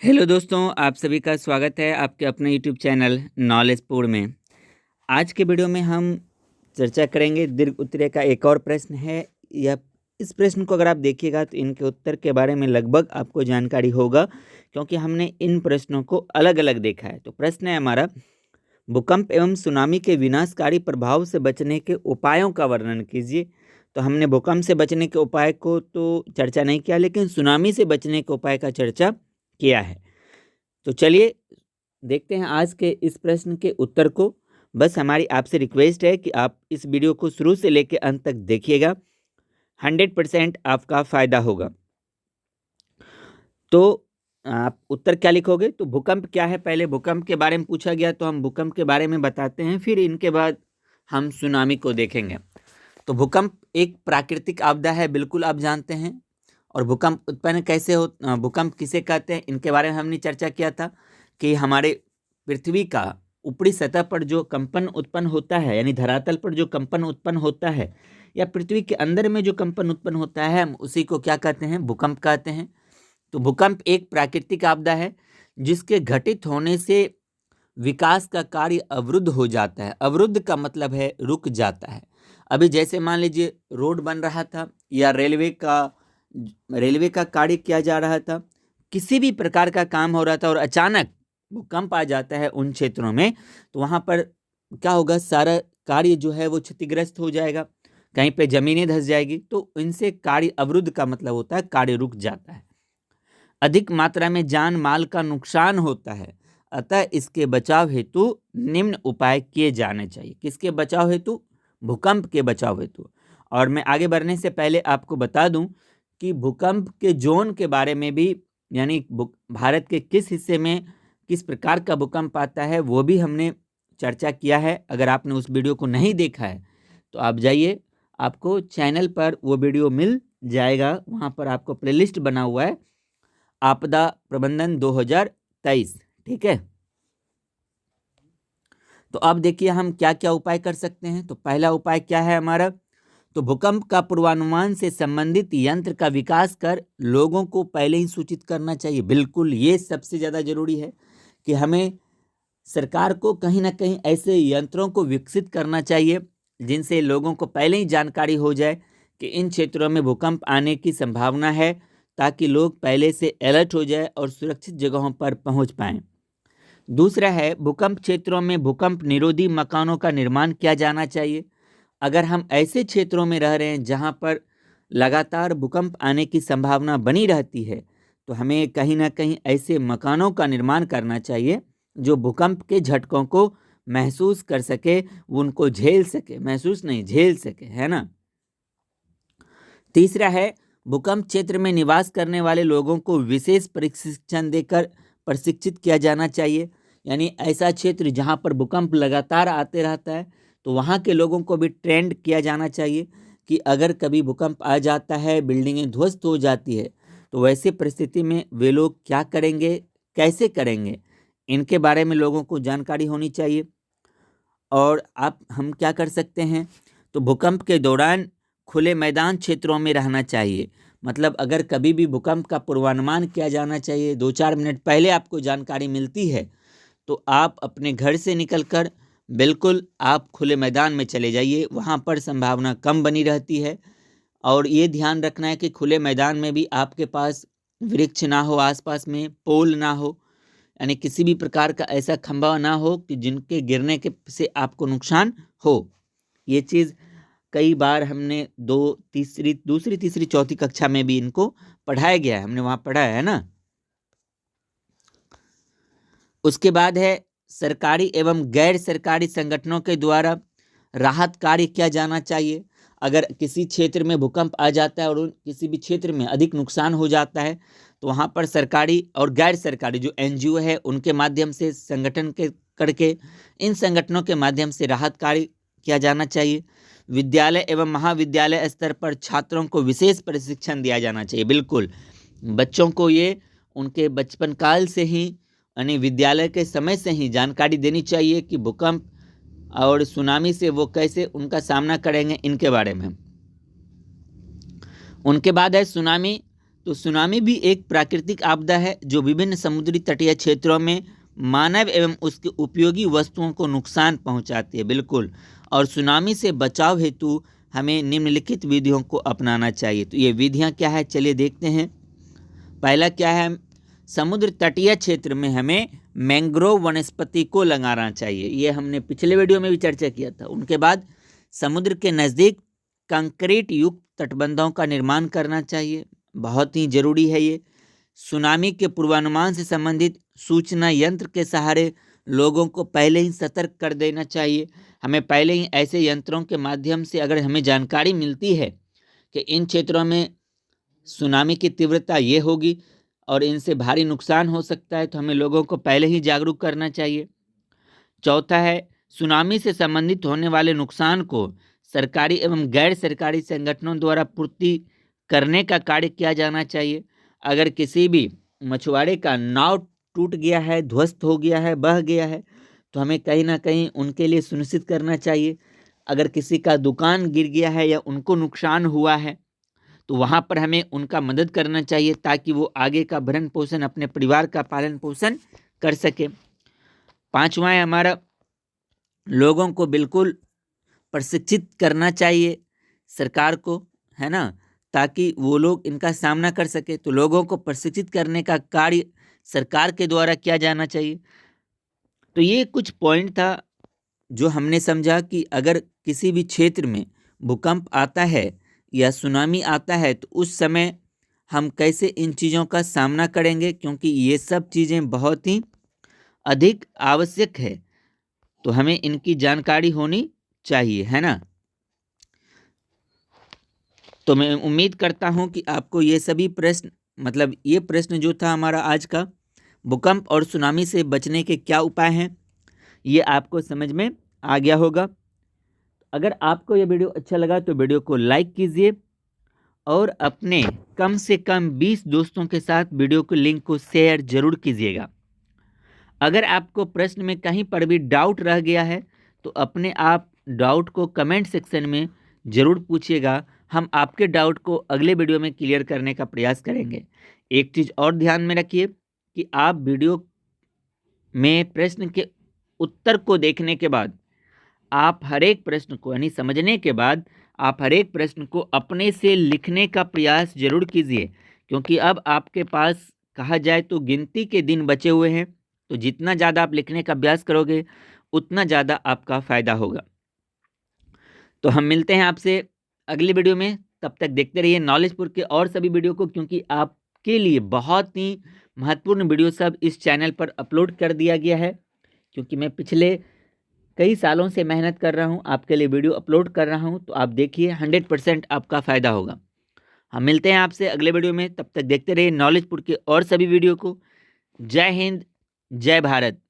Hello दोस्तों, आप सभी का स्वागत है आपके अपने यूट्यूब चैनल नॉलेजपुर में। आज के वीडियो में हम चर्चा करेंगे दीर्घ उत्तरीय का एक और प्रश्न है। यह इस प्रश्न को अगर आप देखिएगा तो इनके उत्तर के बारे में लगभग आपको जानकारी होगा, क्योंकि हमने इन प्रश्नों को अलग अलग देखा है। तो प्रश्न है हमारा, भूकंप एवं सुनामी के विनाशकारी प्रभाव से बचने के उपायों का वर्णन कीजिए। तो हमने भूकंप से बचने के उपाय को तो चर्चा नहीं किया, लेकिन सुनामी से बचने के उपाय का चर्चा किया है। तो चलिए देखते हैं आज के इस प्रश्न के उत्तर को। बस हमारी आपसे रिक्वेस्ट है कि आप इस वीडियो को शुरू से लेकर अंत तक देखिएगा, 100% आपका फायदा होगा। तो आप उत्तर क्या लिखोगे? तो भूकंप क्या है, पहले भूकंप के बारे में पूछा गया तो हम भूकंप के बारे में बताते हैं, फिर इनके बाद हम सुनामी को देखेंगे। तो भूकंप एक प्राकृतिक आपदा है, बिल्कुल आप जानते हैं। और भूकंप उत्पन्न कैसे हो, भूकंप किसे कहते हैं, इनके बारे में हमने चर्चा किया था कि हमारे पृथ्वी का ऊपरी सतह पर जो कंपन उत्पन्न होता है, यानी धरातल पर जो कंपन उत्पन्न होता है, या पृथ्वी के अंदर में जो कंपन उत्पन्न होता है, हम उसी को क्या कहते हैं? भूकंप कहते हैं। तो भूकंप एक प्राकृतिक आपदा है जिसके घटित होने से विकास का कार्य अवरुद्ध हो जाता है। अवरुद्ध का मतलब है रुक जाता है। अभी जैसे मान लीजिए रोड बन रहा था या रेलवे का कार्य किया जा रहा था, किसी भी प्रकार का काम हो रहा था और अचानक भूकंप आ जाता है उन क्षेत्रों में, तो वहाँ पर क्या होगा? सारा कार्य जो है वो क्षतिग्रस्त हो जाएगा, कहीं पे जमीनें धंस जाएगी। तो इनसे कार्य अवरुद्ध का मतलब होता है कार्य रुक जाता है। अधिक मात्रा में जान माल का नुकसान होता है, अतः इसके बचाव हेतु निम्न उपाय किए जाने चाहिए। किसके बचाव हेतु? भूकंप के बचाव हेतु। और मैं आगे बढ़ने से पहले आपको बता दूं कि भूकंप के जोन के बारे में भी, यानी भारत के किस हिस्से में किस प्रकार का भूकंप आता है, वो भी हमने चर्चा किया है। अगर आपने उस वीडियो को नहीं देखा है तो आप जाइए, आपको चैनल पर वो वीडियो मिल जाएगा। वहाँ पर आपको प्लेलिस्ट बना हुआ है, आपदा प्रबंधन 2023। ठीक है। तो अब देखिए हम क्या क्या उपाय कर सकते हैं। तो पहला उपाय क्या है हमारा? तो भूकंप का पूर्वानुमान से संबंधित यंत्र का विकास कर लोगों को पहले ही सूचित करना चाहिए। बिल्कुल, ये सबसे ज़्यादा जरूरी है कि हमें सरकार को कहीं ना कहीं ऐसे यंत्रों को विकसित करना चाहिए जिनसे लोगों को पहले ही जानकारी हो जाए कि इन क्षेत्रों में भूकंप आने की संभावना है, ताकि लोग पहले से अलर्ट हो जाए और सुरक्षित जगहों पर पहुंच पाएं। दूसरा है, भूकंप क्षेत्रों में भूकंप निरोधी मकानों का निर्माण किया जाना चाहिए। अगर हम ऐसे क्षेत्रों में रह रहे हैं जहां पर लगातार भूकंप आने की संभावना बनी रहती है, तो हमें कहीं ना कहीं ऐसे मकानों का निर्माण करना चाहिए जो भूकंप के झटकों को महसूस कर सके, उनको झेल सके, महसूस नहीं झेल सके, है ना। तीसरा है, भूकंप क्षेत्र में निवास करने वाले लोगों को विशेष प्रशिक्षण देकर प्रशिक्षित किया जाना चाहिए। यानी ऐसा क्षेत्र जहां पर भूकंप लगातार आते रहता है, तो वहां के लोगों को भी ट्रेंड किया जाना चाहिए कि अगर कभी भूकंप आ जाता है, बिल्डिंगें ध्वस्त हो जाती है, तो वैसे परिस्थिति में वे लोग क्या करेंगे, कैसे करेंगे, इनके बारे में लोगों को जानकारी होनी चाहिए। और हम क्या कर सकते हैं? तो भूकंप के दौरान खुले मैदान क्षेत्रों में रहना चाहिए। मतलब अगर कभी भी भूकंप का पूर्वानुमान किया जाना चाहिए, 2-4 मिनट पहले आपको जानकारी मिलती है, तो आप अपने घर से निकलकर बिल्कुल आप खुले मैदान में चले जाइए, वहाँ पर संभावना कम बनी रहती है। और ये ध्यान रखना है कि खुले मैदान में भी आपके पास वृक्ष ना हो, आसपास में पोल ना हो, यानी किसी भी प्रकार का ऐसा खंभा ना हो कि जिनके गिरने के से आपको नुकसान हो। ये चीज़ कई बार हमने दूसरी तीसरी चौथी कक्षा में भी इनको पढ़ाया गया है, हमने वहाँ पढ़ा है ना। उसके बाद है, सरकारी एवं गैर सरकारी संगठनों के द्वारा राहत कार्य किया जाना चाहिए। अगर किसी क्षेत्र में भूकंप आ जाता है और किसी भी क्षेत्र में अधिक नुकसान हो जाता है, तो वहाँ पर सरकारी और गैर सरकारी जो एनजीओ है उनके माध्यम से संगठन के करके इन संगठनों के माध्यम से राहत कार्य किया जाना चाहिए। विद्यालय एवं महाविद्यालय स्तर पर छात्रों को विशेष प्रशिक्षण दिया जाना चाहिए। बिल्कुल, बच्चों को ये उनके बचपन काल से ही, यानी विद्यालय के समय से ही जानकारी देनी चाहिए कि भूकंप और सुनामी से वो कैसे उनका सामना करेंगे, इनके बारे में। उनके बाद है सुनामी तो सुनामी भी एक प्राकृतिक आपदा है जो विभिन्न समुद्री तटीय क्षेत्रों में मानव एवं उसके उपयोगी वस्तुओं को नुकसान पहुंचाती है। बिल्कुल। और सुनामी से बचाव हेतु हमें निम्नलिखित विधियों को अपनाना चाहिए। तो ये विधियां क्या है, चलिए देखते हैं। पहला क्या है, समुद्र तटीय क्षेत्र में हमें मैंग्रोव वनस्पति को लगाना चाहिए। ये हमने पिछले वीडियो में भी चर्चा किया था। उनके बाद समुद्र के नज़दीक कंक्रीट युक्त तटबंधों का निर्माण करना चाहिए, बहुत ही जरूरी है ये। सुनामी के पूर्वानुमान से संबंधित सूचना यंत्र के सहारे लोगों को पहले ही सतर्क कर देना चाहिए। हमें पहले ही ऐसे यंत्रों के माध्यम से अगर हमें जानकारी मिलती है कि इन क्षेत्रों में सुनामी की तीव्रता ये होगी और इनसे भारी नुकसान हो सकता है, तो हमें लोगों को पहले ही जागरूक करना चाहिए। चौथा है, सुनामी से संबंधित होने वाले नुकसान को सरकारी एवं गैर सरकारी संगठनों द्वारा पूर्ति करने का कार्य किया जाना चाहिए। अगर किसी भी मछुआरे का नाव टूट गया है, ध्वस्त हो गया है, बह गया है, तो हमें कहीं ना कहीं उनके लिए सुनिश्चित करना चाहिए। अगर किसी का दुकान गिर गया है या उनको नुकसान हुआ है, तो वहाँ पर हमें उनका मदद करना चाहिए ताकि वो आगे का भरण पोषण, अपने परिवार का पालन पोषण कर सके। पांचवा है हमारा, लोगों को बिल्कुल प्रशिक्षित करना चाहिए सरकार को, है ना, ताकि वो लोग इनका सामना कर सके। तो लोगों को प्रशिक्षित करने का कार्य सरकार के द्वारा किया जाना चाहिए। तो ये कुछ पॉइंट था जो हमने समझा कि अगर किसी भी क्षेत्र में भूकंप आता है या सुनामी आता है तो उस समय हम कैसे इन चीज़ों का सामना करेंगे, क्योंकि ये सब चीज़ें बहुत ही अधिक आवश्यक है, तो हमें इनकी जानकारी होनी चाहिए, है ना। तो मैं उम्मीद करता हूं कि आपको ये सभी प्रश्न, मतलब ये प्रश्न जो था हमारा आज का, भूकंप और सुनामी से बचने के क्या उपाय हैं, ये आपको समझ में आ गया होगा। अगर आपको ये वीडियो अच्छा लगा तो वीडियो को लाइक कीजिए और अपने कम से कम 20 दोस्तों के साथ वीडियो को लिंक को शेयर जरूर कीजिएगा। अगर आपको प्रश्न में कहीं पर भी डाउट रह गया है तो अपने आप डाउट को कमेंट सेक्शन में ज़रूर पूछिएगा। हम आपके डाउट को अगले वीडियो में क्लियर करने का प्रयास करेंगे। एक चीज़ और ध्यान में रखिए कि आप वीडियो में प्रश्न के उत्तर को देखने के बाद आप हर एक प्रश्न को, यानी समझने के बाद आप हर एक प्रश्न को अपने से लिखने का प्रयास जरूर कीजिए, क्योंकि अब आपके पास कहा जाए तो गिनती के दिन बचे हुए हैं। तो जितना ज़्यादा आप लिखने का अभ्यास करोगे उतना ज़्यादा आपका फ़ायदा होगा। तो हम मिलते हैं आपसे अगली वीडियो में। तब तक देखते रहिए नॉलेजपुर के और सभी वीडियो को, क्योंकि आपके लिए बहुत ही महत्वपूर्ण वीडियो सब इस चैनल पर अपलोड कर दिया गया है। क्योंकि मैं पिछले कई सालों से मेहनत कर रहा हूँ, आपके लिए वीडियो अपलोड कर रहा हूँ, तो आप देखिए 100% आपका फ़ायदा होगा। हम मिलते हैं आपसे अगले वीडियो में। तब तक देखते रहिए नॉलेजपुर के और सभी वीडियो को। जय हिंद, जय भारत।